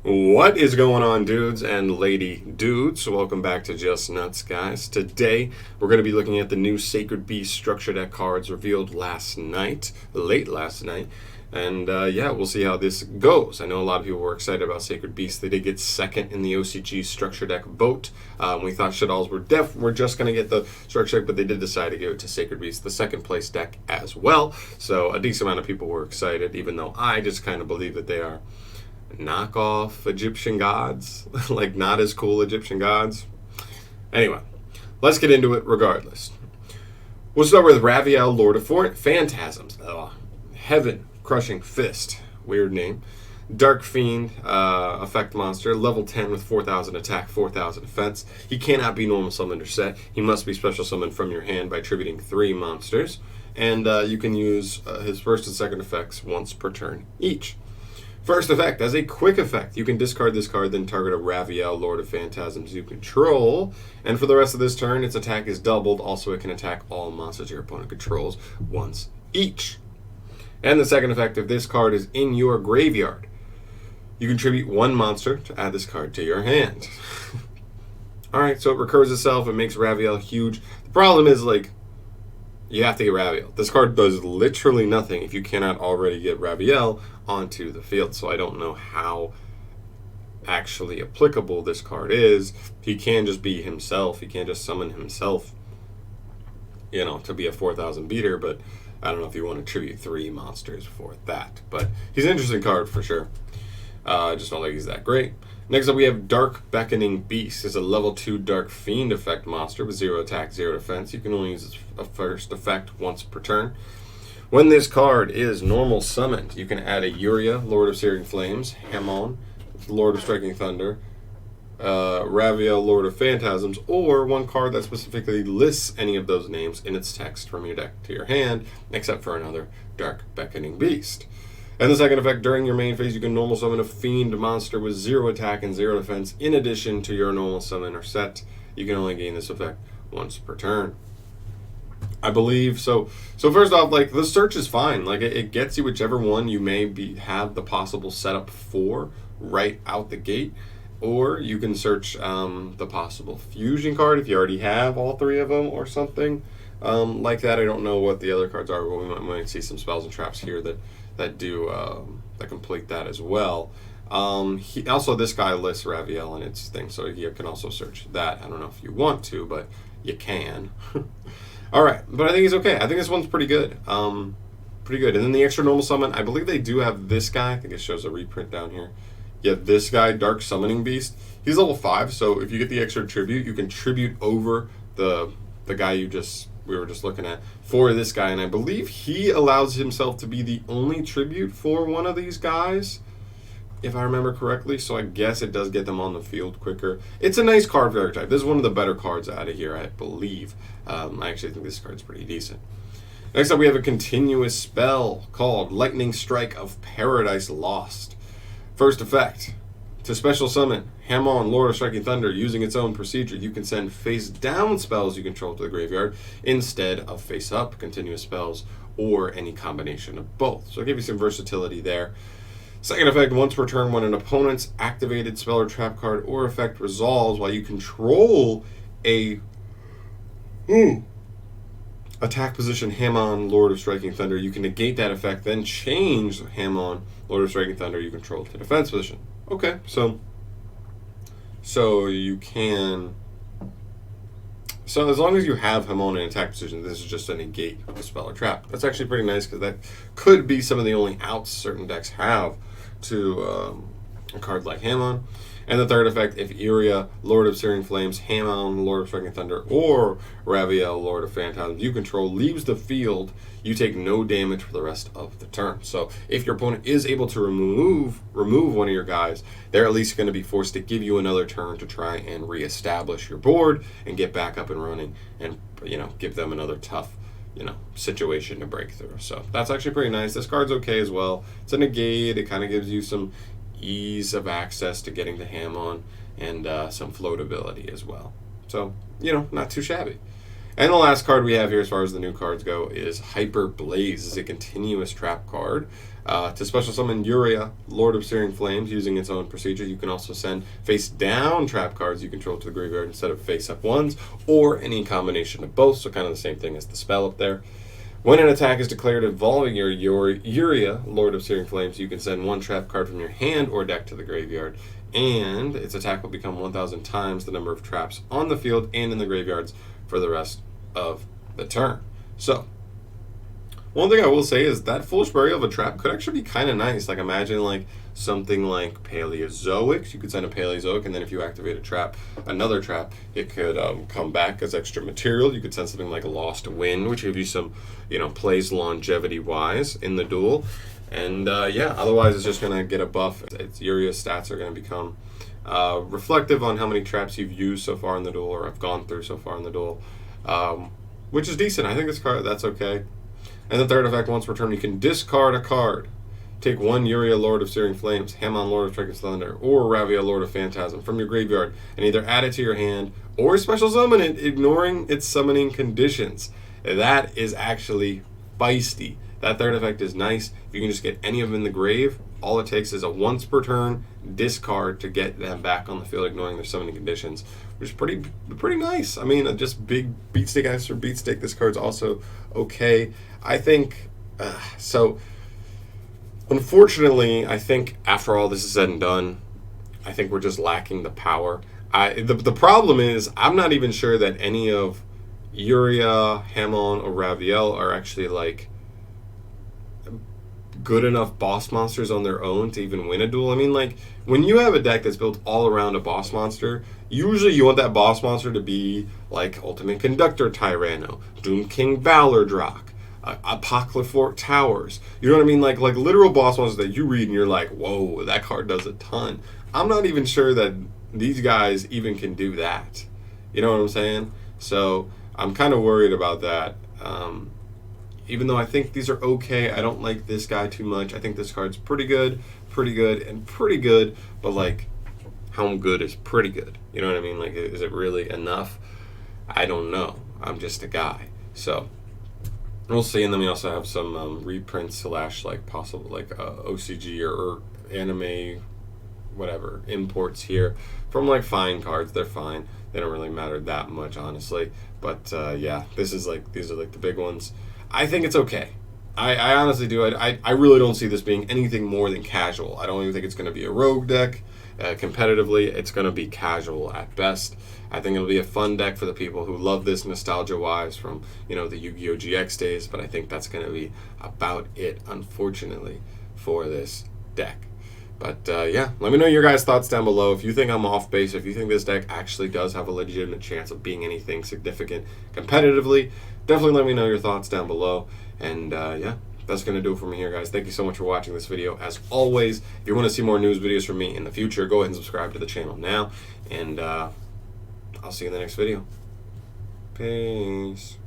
What is going on, dudes and lady dudes? Welcome back to Just Nuts, guys. Today, we're going to be looking at the new Sacred Beast structure deck cards revealed late last night. And yeah, we'll see how this goes. I know a lot of people were excited about Sacred Beast. They did get second in the OCG structure deck vote. We thought Shaddolls were just going to get the structure deck, but they did decide to give it to Sacred Beast, the second place deck as well. So a decent amount of people were excited, even though I just kind of believe that they are knockoff Egyptian gods, like not as cool Egyptian gods. Anyway, let's get into it regardless. We'll start with Raviel, Lord of Phantasms. Heaven Crushing Fist, weird name. Dark Fiend, effect monster, level 10 with 4,000 attack, 4,000 defense. He cannot be normal summoned or set. He must be special summoned from your hand by attributing 3 monsters. And you can use his first and second effects once per turn each. First effect, as a quick effect, you can discard this card, then target a Raviel, Lord of Phantasms you control. And for the rest of this turn, its attack is doubled. Also, it can attack all monsters your opponent controls once each. And the second effect, if this card is in your graveyard, you contribute 1 monster to add this card to your hand. Alright, so it recurs itself. It makes Raviel huge. The problem is, you have to get Raviel. This card does literally nothing if you cannot already get Raviel onto the field. So I don't know how actually applicable this card is. He can just be himself. He can't just summon himself, to be a 4,000 beater. But I don't know if you want to tribute 3 monsters for that. But he's an interesting card for sure. I just don't think he's that great. Next up, we have Dark Beckoning Beast. It's a level 2 Dark Fiend effect monster with 0 attack, 0 defense. You can only use its first effect once per turn. When this card is normal summoned, you can add a Uria, Lord of Searing Flames, Hamon, Lord of Striking Thunder, Raviel, Lord of Phantasms, or one card that specifically lists any of those names in its text from your deck to your hand, except for another Dark Beckoning Beast. And the second effect, during your main phase, you can normal summon a Fiend monster with 0 attack and 0 defense in addition to your normal summon or set. You can only gain this effect once per turn. I believe so. So first off, the search is fine. It gets you whichever one you may have the possible setup for right out the gate. Or you can search the possible fusion card if you already have all 3 of them or something like that. I don't know what the other cards are, but we might see some spells and traps here that complete that as well. Also, this guy lists Raviel in its thing, so you can also search that. I don't know if you want to, but you can. All right, but I think he's okay. I think this one's pretty good. Pretty good. And then the extra normal summon, I believe they do have this guy. I think it shows a reprint down here. Yeah, this guy, Dark Summoning Beast. He's level 5, so if you get the extra tribute, you can tribute over the guy we were just looking at for this guy, and I believe he allows himself to be the only tribute for one of these guys, if I remember correctly, so I guess it does get them on the field quicker. It's a nice card for archetype. This is one of the better cards out of here, I believe. I actually think this card's pretty decent. Next up, we have a continuous spell called Lightning Strike of Paradise Lost. First effect, to special summon Hamon, Lord of Striking Thunder, using its own procedure, you can send face-down spells you control to the graveyard instead of face-up continuous spells or any combination of both. So I'll give you some versatility there. Second effect, once per turn, when an opponent's activated spell or trap card or effect resolves while you control a attack position Hamon, Lord of Striking Thunder, you can negate that effect, then change Hamon, Lord of Striking Thunder you control to defense position. Okay, so you can. So as long as you have Hamon in attack position, this is just a negate of a spell or trap. That's actually pretty nice because that could be some of the only outs certain decks have to a card like Hamon. And the third effect, if Uria, Lord of Searing Flames, Hamon, Lord of Striking Thunder, or Raviel, Lord of Phantasms you control leaves the field, you take no damage for the rest of the turn. So if your opponent is able to remove one of your guys, they're at least going to be forced to give you another turn to try and reestablish your board and get back up and running and, give them another tough, situation to break through. So that's actually pretty nice. This card's okay as well. It's a negate. It kind of gives you some ease of access to getting the Hamon and some floatability as well. So, not too shabby. And the last card we have here as far as the new cards go is Hyper Blaze. It's a continuous trap card. To special summon Yuria, Lord of Searing Flames, using its own procedure. You can also send face down trap cards you control to the graveyard instead of face up ones, or any combination of both, so kind of the same thing as the spell up there. When an attack is declared involving your Yuria, Lord of Searing Flames, you can send one trap card from your hand or deck to the graveyard, and its attack will become 1,000 times the number of traps on the field and in the graveyards for the rest of the turn. So, one thing I will say is that Foolish Burial of a trap could actually be kind of nice. Like, imagine like something like Paleozoic. You could send a Paleozoic, and then if you activate a trap, another trap, it could come back as extra material. You could send something like Lost Wind, which gives you some, plays longevity-wise in the duel. And yeah, otherwise it's just going to get a buff. Yuria's stats are going to become reflective on how many traps you've used so far in the duel, or have gone through so far in the duel, which is decent. I think this card, that's okay. And the third effect, once per turn, you can discard a card. Take one Yuria, Lord of Searing Flames, Hamon, Lord of Stricken Thunder, or Ravia, Lord of Phantasm from your graveyard, and either add it to your hand or special summon it, ignoring its summoning conditions. That is actually feisty. That third effect is nice. If you can just get any of them in the grave, all it takes is a once per turn discard to get them back on the field, ignoring their summoning conditions, which is pretty nice. I mean, just big beatstick after beatstick. This card's also okay. I think so. Unfortunately, I think after all this is said and done, I think we're just lacking the power. The problem is I'm not even sure that any of Yuria, Hamon, or Raviel are actually like good enough boss monsters on their own to even win a duel. I mean, like, when you have a deck that's built all around a boss monster, usually you want that boss monster to be like Ultimate Conductor Tyranno, Doom King Valordrock, Apocryphal Towers. You know what I mean? Like literal boss monsters that you read and you're like, whoa, that card does a ton. I'm not even sure that these guys even can do that. You know what I'm saying? So I'm kind of worried about that. Even though I think these are okay, I don't like this guy too much. I think this card's pretty good, but like, how good is pretty good? You know what I mean? Like, is it really enough? I don't know. I'm just a guy. So, we'll see. And then we also have some reprints / like possible like OCG or anime, whatever, imports here from like fine cards. They're fine. They don't really matter that much, honestly. But yeah, these are like the big ones. I think it's okay. I honestly do. I really don't see this being anything more than casual. I don't even think it's going to be a rogue deck. Competitively, it's going to be casual at best. I think it'll be a fun deck for the people who love this nostalgia-wise from, the Yu-Gi-Oh! GX days, but I think that's going to be about it, unfortunately, for this deck. But yeah, let me know your guys' thoughts down below. If you think I'm off base, if you think this deck actually does have a legitimate chance of being anything significant competitively, definitely let me know your thoughts down below. And yeah, that's going to do it for me here, guys. Thank you so much for watching this video. As always, if you want to see more news videos from me in the future, go ahead and subscribe to the channel now. And I'll see you in the next video. Peace.